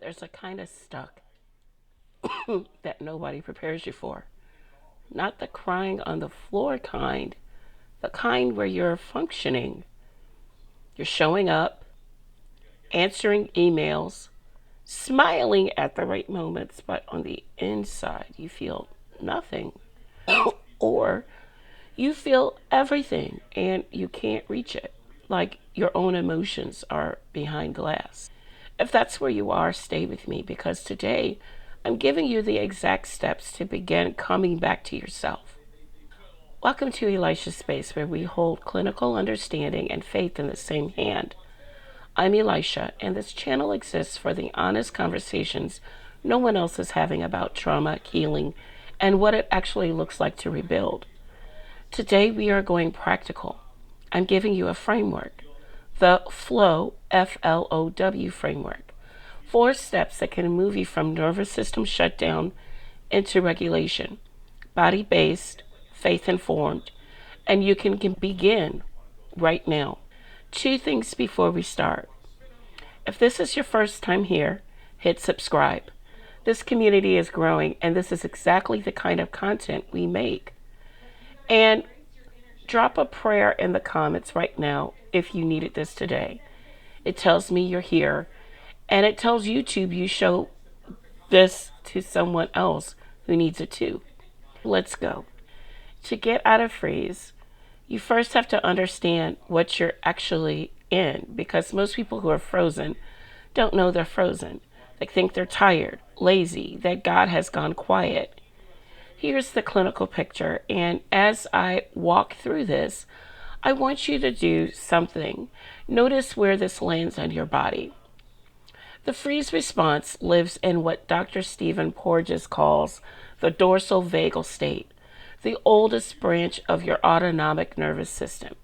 there's a kind of stuck that nobody prepares you for. Not the crying on the floor kind, the kind where you're functioning. You're showing up, answering emails, smiling at the right moments, but on the inside, you feel nothing. Or you feel everything and you can't reach it, like your own emotions are behind glass. If that's where you are, stay with me because today I'm giving you the exact steps to begin coming back to yourself. Welcome to Elisha's Space, where we hold clinical understanding and faith in the same hand. I'm Elisha, and this channel exists for the honest conversations no one else is having about trauma, healing, and what it actually looks like to rebuild. Today we are going practical. I'm giving you a framework, the F.L.O.W, F.L.O.W framework. 4 steps that can move you from nervous system shutdown into regulation, body-based, faith-informed, and you can begin right now. 2 things before we start. If this is your first time here, hit subscribe. This community is growing, and this is exactly the kind of content we make. And drop a prayer in the comments right now if you needed this today. It tells me you're here, and it tells YouTube you show this to someone else who needs it too. Let's go. To get out of freeze, you first have to understand what you're actually in, because most people who are frozen don't know they're frozen. They think they're tired, lazy, that God has gone quiet. Here's the clinical picture, and as I walk through this, I want you to do something. Notice where this lands on your body. The freeze response lives in what Dr. Stephen Porges calls the dorsal vagal state, the oldest branch of your autonomic nervous system.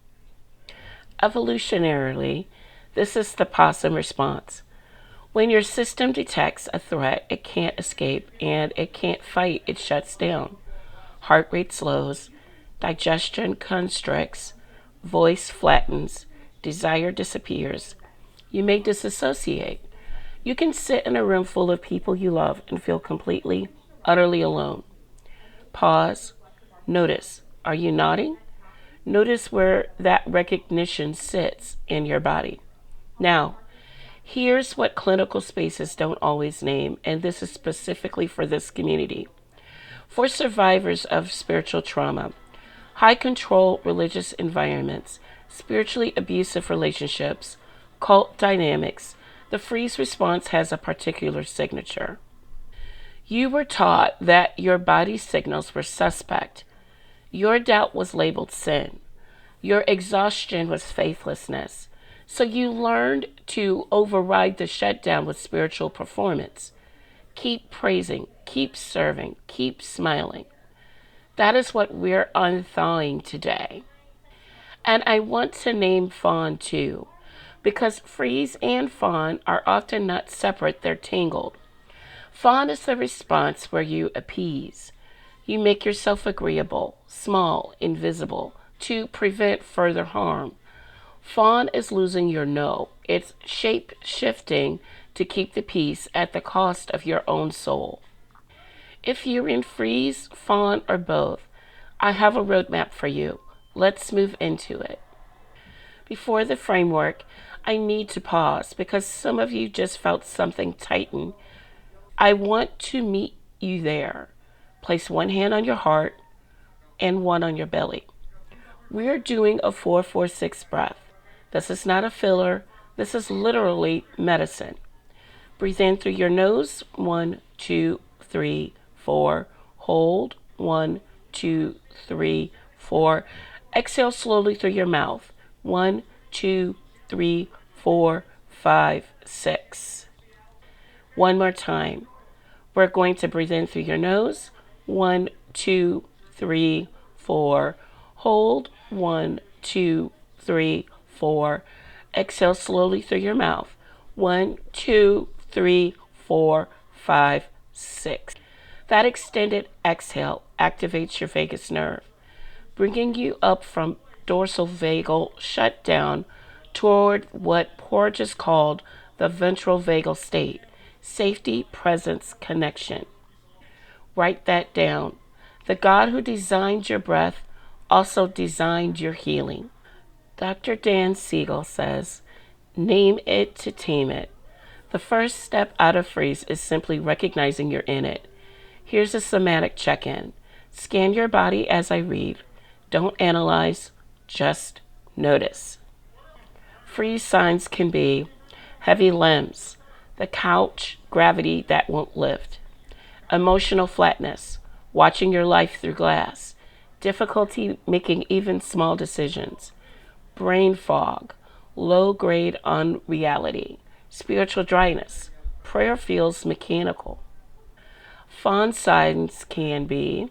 Evolutionarily, this is the possum response. When your system detects a threat, it can't escape and it can't fight, it shuts down. Heart rate slows, digestion constricts, voice flattens, desire disappears. You may disassociate. You can sit in a room full of people you love and feel completely, utterly alone. Pause. Notice. Are you nodding? Notice where that recognition sits in your body. Now, here's what clinical spaces don't always name, and this is specifically for this community. For survivors of spiritual trauma, high control religious environments, spiritually abusive relationships, cult dynamics, the freeze response has a particular signature. You were taught that your body signals were suspect. Your doubt was labeled sin. Your exhaustion was faithlessness. So you learned to override the shutdown with spiritual performance. Keep praising, keep serving, keep smiling. That is what we're unthawing today. And I want to name fawn too, because freeze and fawn are often not separate, they're tangled. Fawn is the response where you appease. You make yourself agreeable, small, invisible, to prevent further harm. Fawn is losing your no. It's shape-shifting to keep the peace at the cost of your own soul. If you're in freeze, fawn, or both, I have a roadmap for you. Let's move into it. Before the framework, I need to pause because some of you just felt something tighten. I want to meet you there. Place one hand on your heart and one on your belly. We're doing a 4-4-6 breath. This is not a filler. This is literally medicine. Breathe in through your nose. 1, 2, 3, 4. Hold. 1, 2, 3, 4. Exhale slowly through your mouth. 1, 2, 3, 4, 5, 6. One more time. We're going to breathe in through your nose. 1, 2, 3, 4. Hold. 1, 2, 3, 4. Exhale slowly through your mouth. 1, 2, 3, 4, 5, 6. That extended exhale activates your vagus nerve, bringing you up from dorsal vagal shutdown toward what Porges called the ventral vagal state, safety, presence, connection. Write that down. The God who designed your breath also designed your healing. Dr. Dan Siegel says, name it to tame it. The first step out of freeze is simply recognizing you're in it. Here's a somatic check-in. Scan your body as I read. Don't analyze, just notice. Freeze signs can be heavy limbs, the couch, gravity that won't lift, emotional flatness, watching your life through glass, difficulty making even small decisions, brain fog, low grade unreality, spiritual dryness, prayer feels mechanical. Fawn signs can be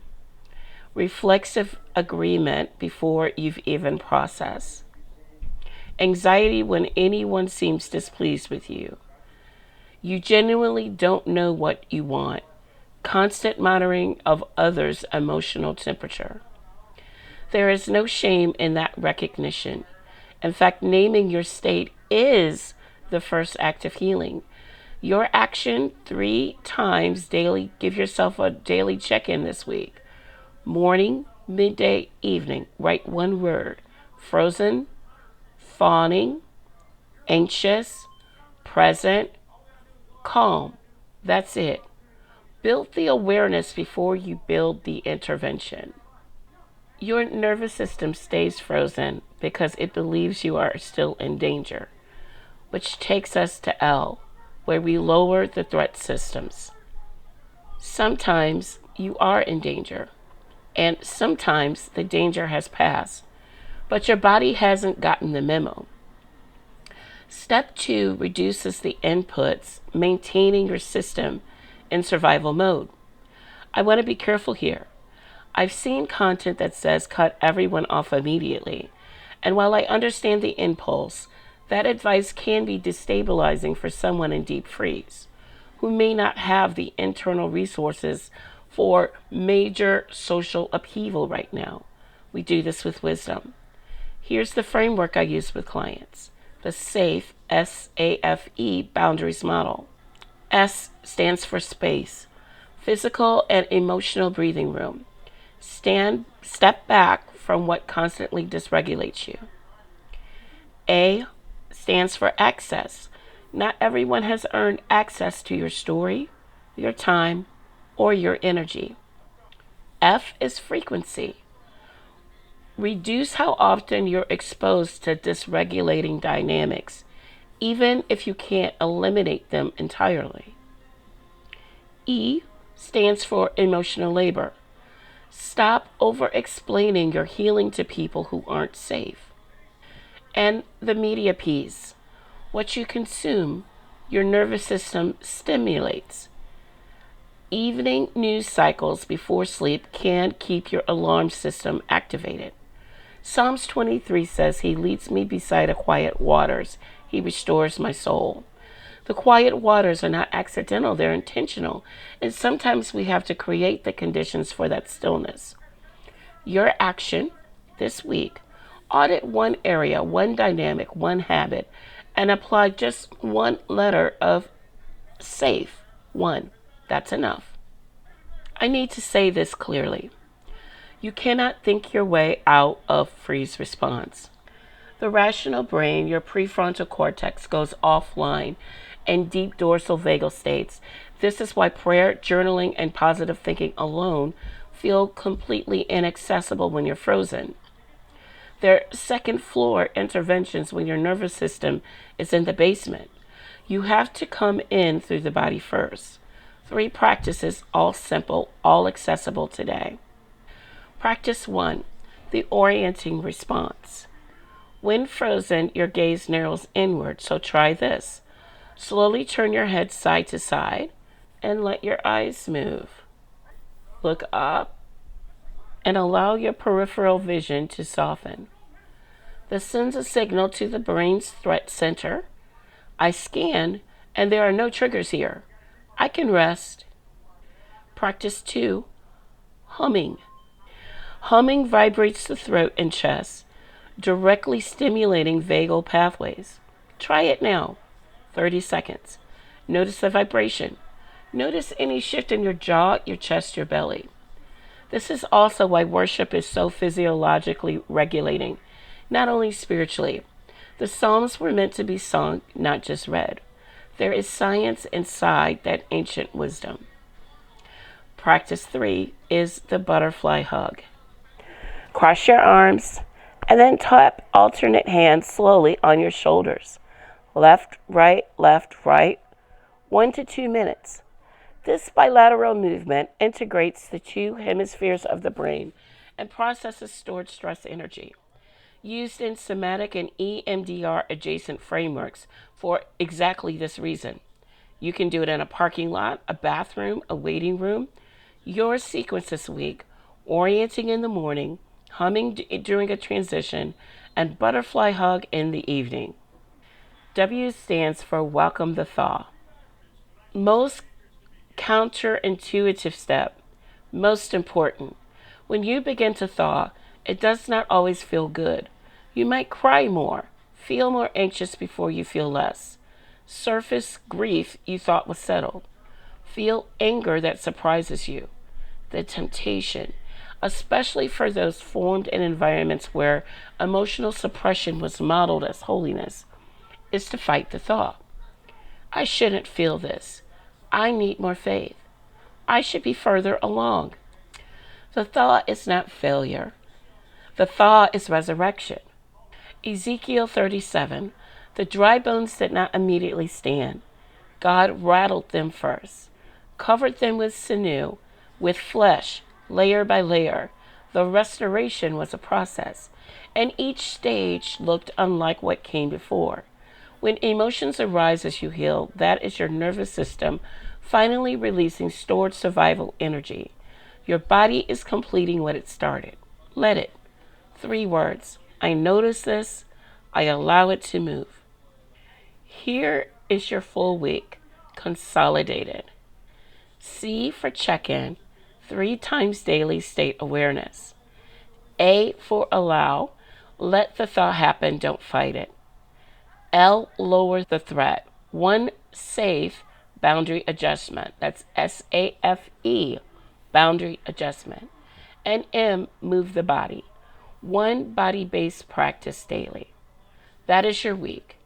reflexive agreement before you've even processed, anxiety when anyone seems displeased with you, you genuinely don't know what you want, constant monitoring of others' emotional temperature. There is no shame in that recognition. In fact, naming your state is the first act of healing. Your action 3 times daily. Give yourself a daily check-in this week. Morning, midday, evening. Write one word. Frozen, fawning, anxious, present, calm. That's it. Build the awareness before you build the intervention. Your nervous system stays frozen because it believes you are still in danger, which takes us to L, where we lower the threat systems. Sometimes you are in danger, and sometimes the danger has passed, but your body hasn't gotten the memo. Step 2 reduces the inputs, maintaining your system in survival mode. I want to be careful here. I've seen content that says cut everyone off immediately, and while I understand the impulse, that advice can be destabilizing for someone in deep freeze, who may not have the internal resources for major social upheaval right now. We do this with wisdom. Here's the framework I use with clients. The S.A.F.E, S-A.F.E boundaries model. S stands for space, physical and emotional breathing room. Step back from what constantly dysregulates you. A stands for access. Not everyone has earned access to your story, your time, or your energy. F is frequency. Reduce how often you're exposed to dysregulating dynamics, even if you can't eliminate them entirely. E stands for emotional labor. Stop over-explaining your healing to people who aren't safe. And the media piece. What you consume, your nervous system stimulates. Evening news cycles before sleep can keep your alarm system activated. Psalms 23 says, He leads me beside the quiet waters. He restores my soul. The quiet waters are not accidental, they're intentional. And sometimes we have to create the conditions for that stillness. Your action this week, audit one area, one dynamic, one habit, and apply just one letter of SAFE. One. That's enough. I need to say this clearly. You cannot think your way out of freeze response. The rational brain, your prefrontal cortex, goes offline in deep dorsal vagal states. This is why prayer, journaling, and positive thinking alone feel completely inaccessible when you're frozen. They're second floor interventions when your nervous system is in the basement. You have to come in through the body first. 3 practices, all simple, all accessible today. Practice 1, the orienting response. When frozen, your gaze narrows inward, so try this. Slowly turn your head side to side and let your eyes move. Look up and allow your peripheral vision to soften. This sends a signal to the brain's threat center. I scan, and there are no triggers here. I can rest. Practice 2, humming. Humming vibrates the throat and chest, directly stimulating vagal pathways. Try it now. 30 seconds. Notice the vibration. Notice any shift in your jaw, your chest, your belly. This is also why worship is so physiologically regulating, not only spiritually. The Psalms were meant to be sung, not just read. There is science inside that ancient wisdom. Practice 3 is the butterfly hug. Cross your arms and then tap alternate hands slowly on your shoulders. Left, right, 1 to 2 minutes. This bilateral movement integrates the two hemispheres of the brain and processes stored stress energy. Used in somatic and EMDR adjacent frameworks for exactly this reason. You can do it in a parking lot, a bathroom, a waiting room. Your sequence this week: orienting in the morning, humming during a transition, and butterfly hug in the evening. W stands for welcome the thaw. Most counterintuitive step, most important. When you begin to thaw, it does not always feel good. You might cry more, feel more anxious before you feel less. Surface grief you thought was settled. Feel anger that surprises you. The temptation, especially for those formed in environments where emotional suppression was modeled as holiness, is to fight the thought. I shouldn't feel this. I need more faith. I should be further along. The thaw is not failure. The thaw is resurrection. Ezekiel 37, the dry bones did not immediately stand. God rattled them first, covered them with sinew, with flesh, layer by layer. The restoration was a process, and each stage looked unlike what came before. When emotions arise as you heal, that is your nervous system finally releasing stored survival energy. Your body is completing what it started. Let it. 3 words. I notice this. I allow it to move. Here is your full week, consolidated. C for check-in, 3 times daily state awareness. A for allow, let the thought happen, don't fight it. L, lower the threat. 1, safe, boundary adjustment. That's S.A.F.E, boundary adjustment. And M, move the body. 1 body-based practice daily. That is your week.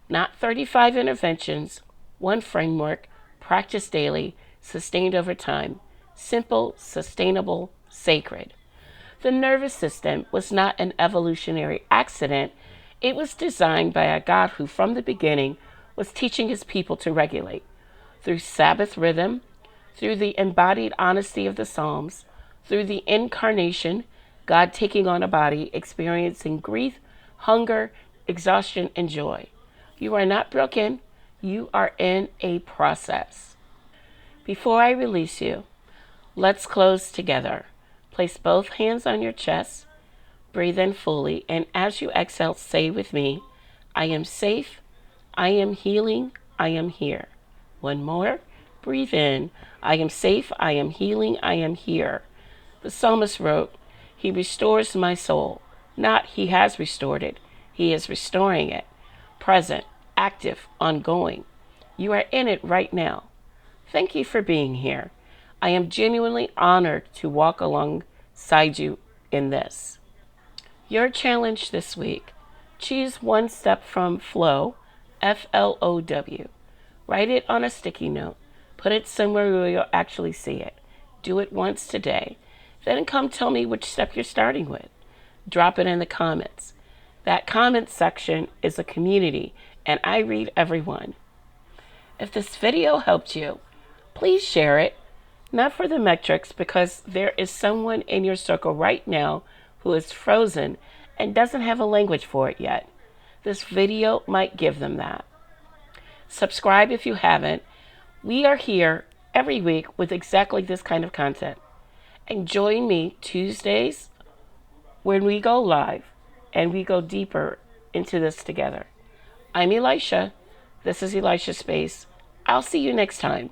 Not 35 interventions, 1 framework, practice daily, sustained over time. Simple, sustainable, sacred. The nervous system was not an evolutionary accident. It was designed by a God who, from the beginning, was teaching his people to regulate. Through Sabbath rhythm, through the embodied honesty of the Psalms, through the incarnation, God taking on a body, experiencing grief, hunger, exhaustion, and joy. You are not broken. You are in a process. Before I release you, let's close together. Place both hands on your chest. Breathe in fully, and as you exhale, say with me, I am safe, I am healing, I am here. 1 more. Breathe in. I am safe, I am healing, I am here. The psalmist wrote, He restores my soul. Not he has restored it. He is restoring it. Present, active, ongoing. You are in it right now. Thank you for being here. I am genuinely honored to walk alongside you in this. Your challenge this week: choose 1 step from F.L.O.W, F.L.O.W. Write it on a sticky note. Put it somewhere where you'll actually see it. Do it once today. Then come tell me which step you're starting with. Drop it in the comments. That comments section is a community, and I read everyone. If this video helped you, please share it. Not for the metrics, because there is someone in your circle right now who is frozen and doesn't have a language for it yet. This video might give them that. Subscribe if you haven't. We are here every week with exactly this kind of content. And join me Tuesdays when we go live and we go deeper into this together. I'm Elisha. This is Elisha Space. I'll see you next time.